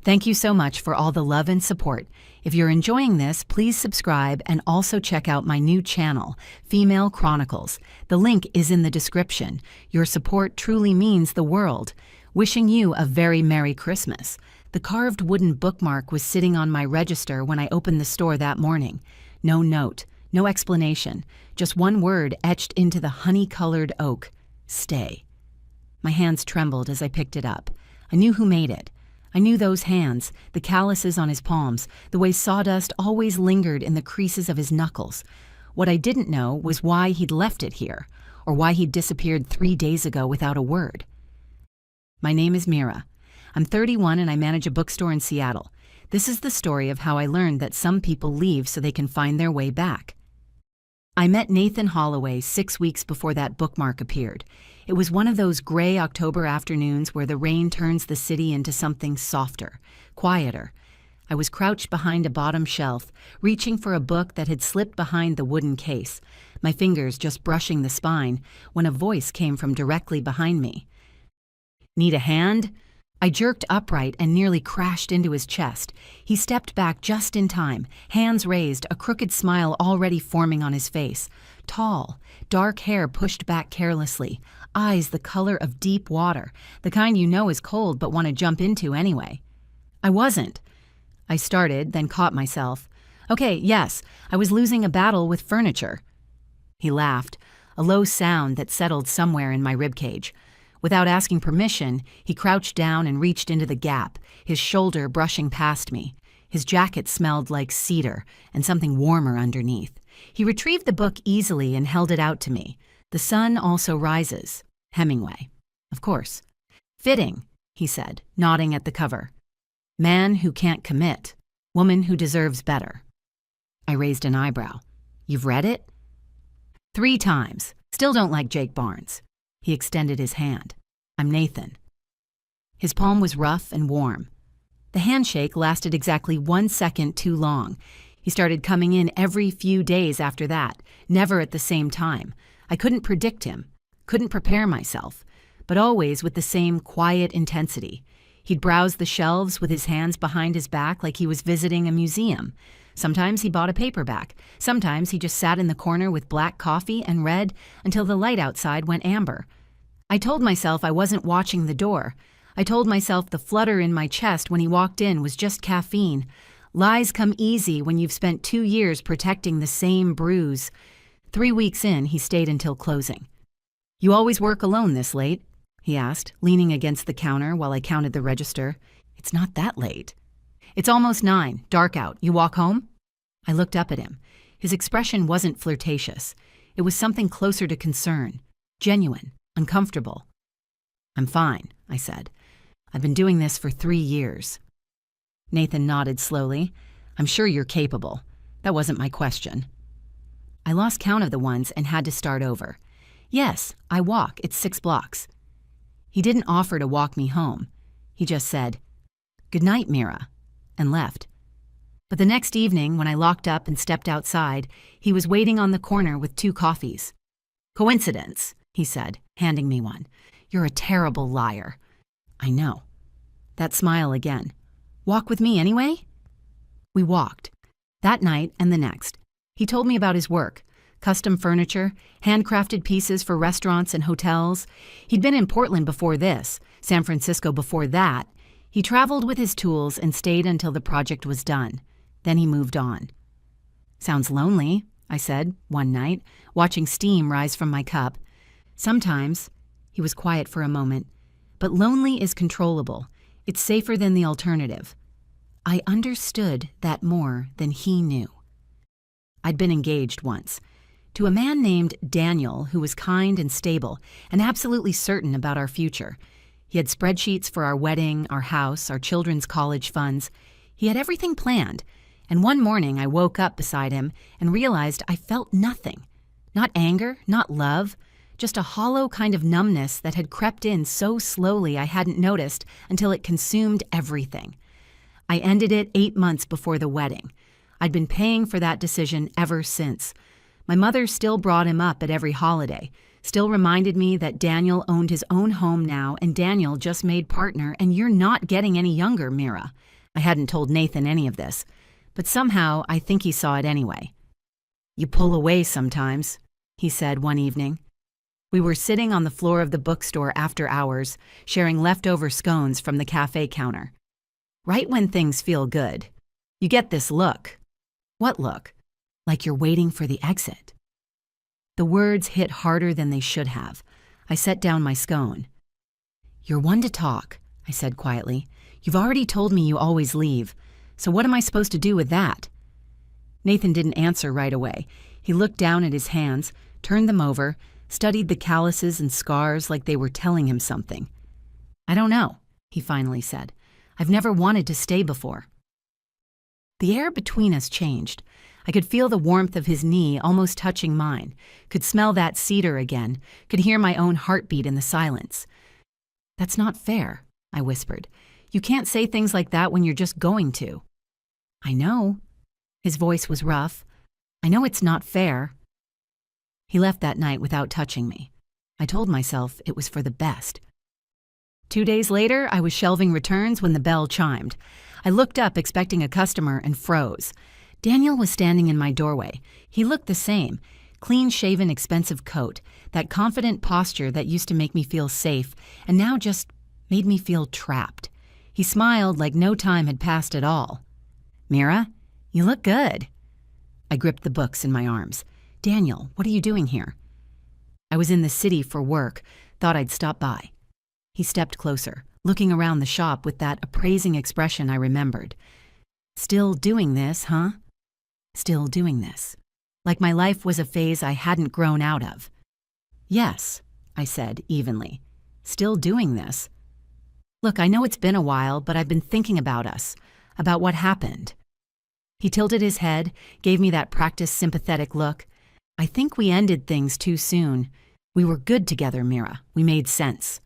Thank you so much for all the love and support. If you're enjoying this, please subscribe and also check out my new channel, Family Chronicles. The link is in the description. Your support truly means the world. Wishing you a very Merry Christmas. The carved wooden bookmark was sitting on my register when I opened the store that morning. No note, no explanation, just one word etched into the honey-colored oak: stay. My hands trembled as I picked it up. I knew who made it. I knew those hands, the calluses on his palms, the way sawdust always lingered in the creases of his knuckles. What I didn't know was why he'd left it here, or why he'd disappeared 3 days ago without a word. My name is Mira. I'm 31 and I manage a bookstore in Seattle. This is the story of how I learned that some people leave so they can find their way back. I met Nathan Holloway 6 weeks before that bookmark appeared. It was one of those gray October afternoons where the rain turns the city into something softer, quieter. I was crouched behind a bottom shelf, reaching for a book that had slipped behind the wooden case, my fingers just brushing the spine, when a voice came from directly behind me. "Need a hand?" I jerked upright and nearly crashed into his chest. He stepped back just in time, hands raised, a crooked smile already forming on his face. Tall, dark hair pushed back carelessly, eyes the color of deep water, the kind you know is cold but want to jump into anyway. I wasn't. I started, then caught myself. Okay, yes, I was losing a battle with furniture. He laughed, a low sound that settled somewhere in my ribcage. Without asking permission, he crouched down and reached into the gap, his shoulder brushing past me. His jacket smelled like cedar and something warmer underneath. He retrieved the book easily and held it out to me. The Sun Also Rises. Hemingway. Of course. Fitting, he said, nodding at the cover. Man who can't commit. Woman who deserves better. I raised an eyebrow. You've read it? 3 times. Still don't like Jake Barnes. He extended his hand. I'm Nathan. His palm was rough and warm. The handshake lasted exactly 1 second too long. He started coming in every few days after that, never at the same time. I couldn't predict him, couldn't prepare myself, but always with the same quiet intensity. He'd browse the shelves with his hands behind his back like he was visiting a museum. Sometimes he bought a paperback. Sometimes he just sat in the corner with black coffee and read until the light outside went amber. I told myself I wasn't watching the door. I told myself the flutter in my chest when he walked in was just caffeine. Lies come easy when you've spent 2 years protecting the same bruise. 3 weeks in, he stayed until closing. You always work alone this late? He asked, leaning against the counter while I counted the register. It's not that late. It's almost 9, dark out. You walk home? I looked up at him. His expression wasn't flirtatious. It was something closer to concern, genuine, uncomfortable. I'm fine, I said. I've been doing this for 3 years. Nathan nodded slowly. I'm sure you're capable. That wasn't my question. I lost count of the ones and had to start over. Yes, I walk. It's 6 blocks. He didn't offer to walk me home. He just said, "Good night, Mira," and left. But the next evening, when I locked up and stepped outside, he was waiting on the corner with 2 coffees. Coincidence, he said, handing me one. You're a terrible liar. I know. That smile again. Walk with me anyway? We walked. That night and the next. He told me about his work. Custom furniture, handcrafted pieces for restaurants and hotels. He'd been in Portland before this, San Francisco before that. He traveled with his tools and stayed until the project was done. Then he moved on. Sounds lonely, I said one night, watching steam rise from my cup. Sometimes. He was quiet for a moment. But lonely is controllable. It's safer than the alternative. I understood that more than he knew. I'd been engaged once. To a man named Daniel, who was kind and stable and absolutely certain about our future. He had spreadsheets for our wedding, our house, our children's college funds. He had everything planned. And one morning I woke up beside him and realized I felt nothing. Not anger, not love, just a hollow kind of numbness that had crept in so slowly I hadn't noticed until it consumed everything. I ended it 8 months before the wedding. I'd been paying for that decision ever since. My mother still brought him up at every holiday, still reminded me that Daniel owned his own home now and Daniel just made partner and you're not getting any younger, Mira. I hadn't told Nathan any of this, but somehow I think he saw it anyway. "You pull away sometimes," he said one evening. We were sitting on the floor of the bookstore after hours, sharing leftover scones from the cafe counter. Right when things feel good, you get this look. What look? Like you're waiting for the exit. The words hit harder than they should have. I set down my scone. "You're one to talk," I said quietly. "You've already told me you always leave, so what am I supposed to do with that?" Nathan didn't answer right away. He looked down at his hands, turned them over, studied the calluses and scars like they were telling him something. "I don't know," he finally said. "I've never wanted to stay before." The air between us changed. I could feel the warmth of his knee almost touching mine, could smell that cedar again, could hear my own heartbeat in the silence. "That's not fair," I whispered. "You can't say things like that when you're just going to." "I know." His voice was rough. "I know it's not fair." He left that night without touching me. I told myself it was for the best. 2 days later, I was shelving returns when the bell chimed. I looked up expecting a customer and froze. Daniel was standing in my doorway. He looked the same, clean-shaven, expensive coat, that confident posture that used to make me feel safe, and now just made me feel trapped. He smiled like no time had passed at all. "Mira, you look good." I gripped the books in my arms. "Daniel, what are you doing here?" "I was in the city for work. Thought I'd stop by." He stepped closer, looking around the shop with that appraising expression I remembered. "Still doing this, huh?" Still doing this. Like my life was a phase I hadn't grown out of. "Yes," I said evenly. "Still doing this. Look, I know it's been a while, but I've been thinking about us, about what happened." He tilted his head, gave me that practiced sympathetic look. "I think we ended things too soon. We were good together, Mira. We made sense."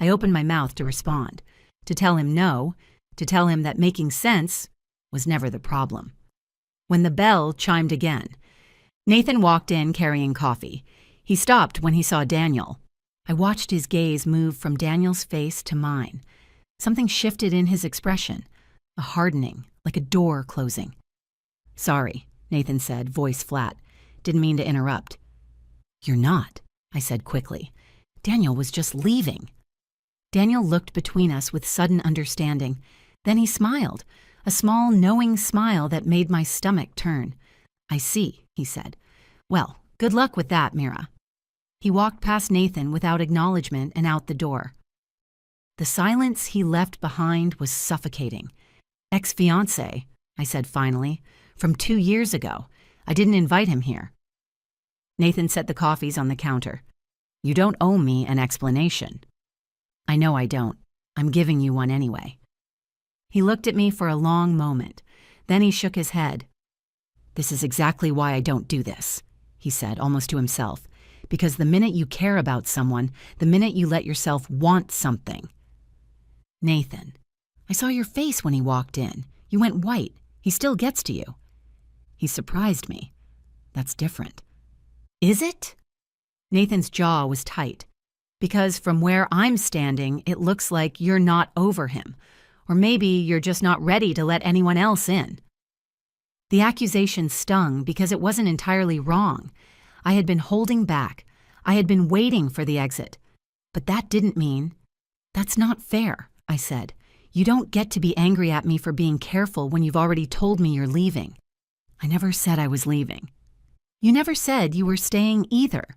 I opened my mouth to respond, to tell him no, to tell him that making sense was never the problem. When the bell chimed again, Nathan walked in carrying coffee. He stopped when he saw Daniel. I watched his gaze move from Daniel's face to mine. Something shifted in his expression, a hardening, like a door closing. "Sorry," Nathan said, voice flat. "Didn't mean to interrupt." "You're not," I said quickly. "Daniel was just leaving." Daniel looked between us with sudden understanding. Then he smiled, a small, knowing smile that made my stomach turn. "I see," he said. "Well, good luck with that, Mira." He walked past Nathan without acknowledgement and out the door. The silence he left behind was suffocating. "Ex-fiancé," I said finally, "from 2 years ago. I didn't invite him here." Nathan set the coffees on the counter. "You don't owe me an explanation." "I know I don't. I'm giving you one anyway." He looked at me for a long moment. Then he shook his head. "This is exactly why I don't do this," he said, almost to himself. "Because the minute you care about someone, the minute you let yourself want something." "Nathan, I saw your face when he walked in. You went white. He still gets to you." He surprised me. "That's different." "Is it?" Nathan's jaw was tight. "Because from where I'm standing, it looks like you're not over him. Or maybe you're just not ready to let anyone else in." The accusation stung because it wasn't entirely wrong. I had been holding back. I had been waiting for the exit. But that didn't mean... "That's not fair," I said. "You don't get to be angry at me for being careful when you've already told me you're leaving." "I never said I was leaving." "You never said you were staying either."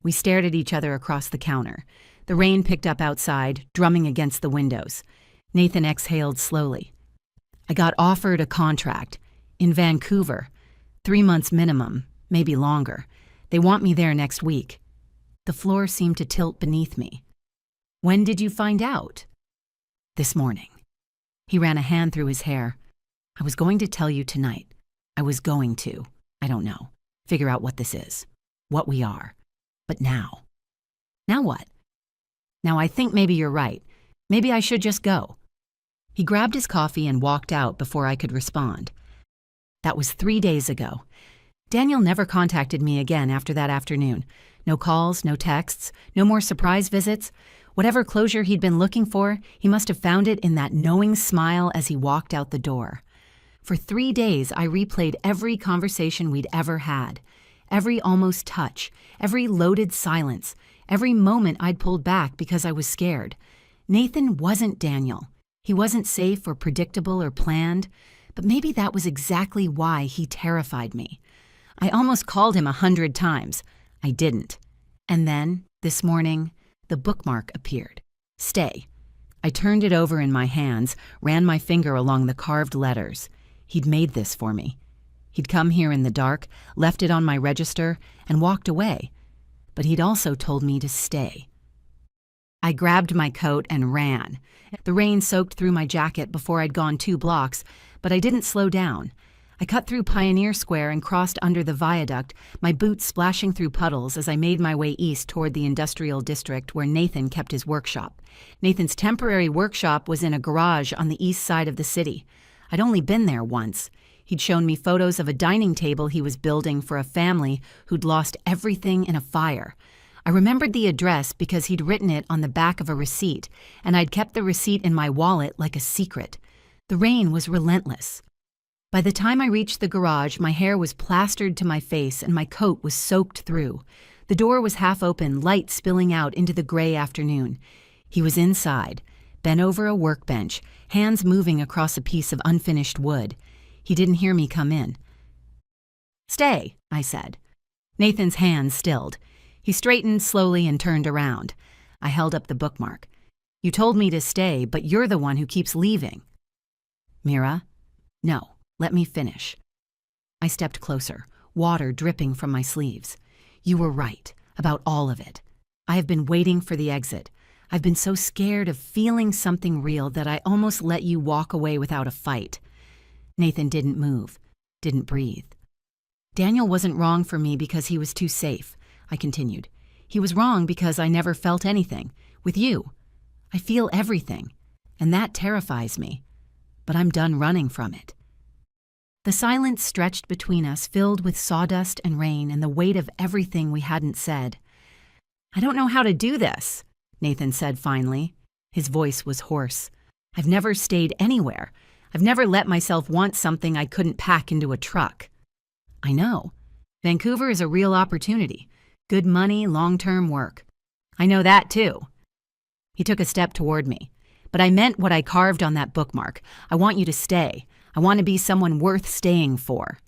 We stared at each other across the counter. The rain picked up outside, drumming against the windows. Nathan exhaled slowly. "I got offered a contract. In Vancouver. 3 months minimum, maybe longer. They want me there next week." The floor seemed to tilt beneath me. "When did you find out?" "This morning." He ran a hand through his hair. "I was going to tell you tonight. I was going to, I don't know, figure out what this is, what we are. But now." "Now what?" "Now I think maybe you're right. Maybe I should just go." He grabbed his coffee and walked out before I could respond. That was 3 days ago. Daniel never contacted me again after that afternoon. No calls, no texts, no more surprise visits. Whatever closure he'd been looking for, he must have found it in that knowing smile as he walked out the door. For 3 days, I replayed every conversation we'd ever had, every almost touch, every loaded silence, every moment I'd pulled back because I was scared. Nathan wasn't Daniel. He wasn't safe or predictable or planned, but maybe that was exactly why he terrified me. I almost called him 100 times. I didn't. And then, this morning, the bookmark appeared. Stay. I turned it over in my hands, ran my finger along the carved letters. He'd made this for me. He'd come here in the dark, left it on my register, and walked away. But he'd also told me to stay. I grabbed my coat and ran. The rain soaked through my jacket before I'd gone 2 blocks, but I didn't slow down. I cut through Pioneer Square and crossed under the viaduct, my boots splashing through puddles as I made my way east toward the industrial district where Nathan kept his workshop. Nathan's temporary workshop was in a garage on the east side of the city. I'd only been there once. He'd shown me photos of a dining table he was building for a family who'd lost everything in a fire. I remembered the address because he'd written it on the back of a receipt, and I'd kept the receipt in my wallet like a secret. The rain was relentless. By the time I reached the garage, my hair was plastered to my face and my coat was soaked through. The door was half open, light spilling out into the gray afternoon. He was inside, bent over a workbench, hands moving across a piece of unfinished wood. He didn't hear me come in. "Stay," I said. Nathan's hands stilled. He straightened slowly and turned around. I held up the bookmark. "You told me to stay, but you're the one who keeps leaving." "Mira?" "No, let me finish." I stepped closer, water dripping from my sleeves. "You were right, about all of it. I have been waiting for the exit. I've been so scared of feeling something real that I almost let you walk away without a fight." Nathan didn't move, didn't breathe. "Daniel wasn't wrong for me because he was too safe," I continued. "He was wrong because I never felt anything. With you, I feel everything, and that terrifies me. But I'm done running from it." The silence stretched between us, filled with sawdust and rain and the weight of everything we hadn't said. "I don't know how to do this," Nathan said finally. His voice was hoarse. "I've never stayed anywhere. I've never let myself want something I couldn't pack into a truck." "I know. Vancouver is a real opportunity. Good money, long-term work." "I know that too." He took a step toward me. "But I meant what I carved on that bookmark. I want you to stay. I want to be someone worth staying for."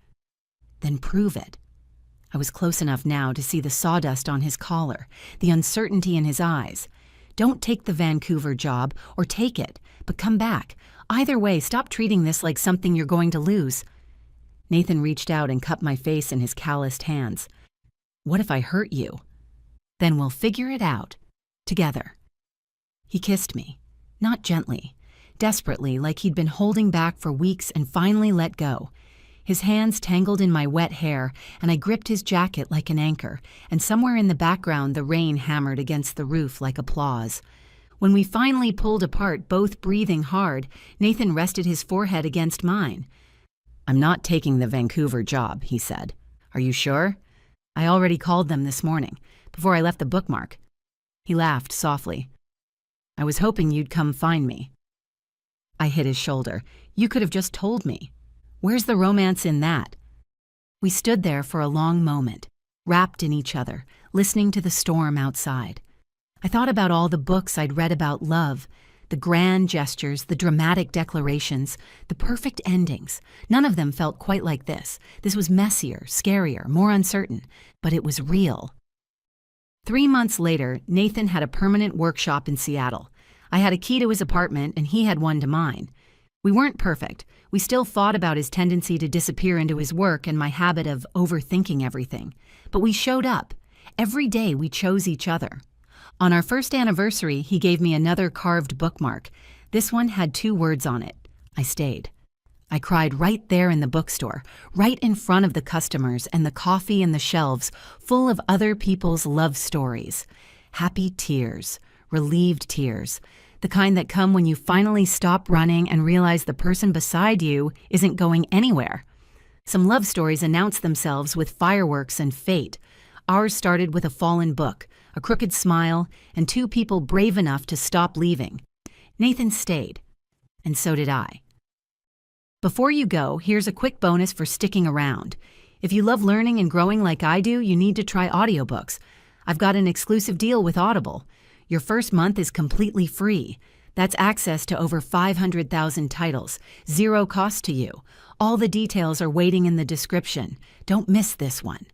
"Then prove it." I was close enough now to see the sawdust on his collar, the uncertainty in his eyes. "Don't take the Vancouver job, or take it, but come back. Either way, stop treating this like something you're going to lose." Nathan reached out and cupped my face in his calloused hands. "What if I hurt you?" "Then we'll figure it out. Together." He kissed me, not gently, desperately, like he'd been holding back for weeks and finally let go. His hands tangled in my wet hair, and I gripped his jacket like an anchor, and somewhere in the background the rain hammered against the roof like applause. When we finally pulled apart, both breathing hard, Nathan rested his forehead against mine. "I'm not taking the Vancouver job," he said. "Are you sure?" "I already called them this morning, before I left the bookmark." He laughed softly. "I was hoping you'd come find me." I hit his shoulder. "You could have just told me. Where's the romance in that?" We stood there for a long moment, wrapped in each other, listening to the storm outside. I thought about all the books I'd read about love, the grand gestures, the dramatic declarations, the perfect endings. None of them felt quite like this. This was messier, scarier, more uncertain, but it was real. 3 months later, Nathan had a permanent workshop in Seattle. I had a key to his apartment, and he had one to mine. We weren't perfect. We still fought about his tendency to disappear into his work and my habit of overthinking everything. But we showed up. Every day we chose each other. On our first anniversary, he gave me another carved bookmark. This one had 2 words on it. I stayed. I cried right there in the bookstore, right in front of the customers and the coffee and the shelves, full of other people's love stories. Happy tears, relieved tears, the kind that come when you finally stop running and realize the person beside you isn't going anywhere. Some love stories announce themselves with fireworks and fate. Ours started with a fallen book, a crooked smile, and two people brave enough to stop leaving. Nathan stayed, and so did I. Before you go, here's a quick bonus for sticking around. If you love learning and growing like I do, you need to try audiobooks. I've got an exclusive deal with Audible. Your first month is completely free. That's access to over 500,000 titles, zero cost to you. All the details are waiting in the description. Don't miss this one.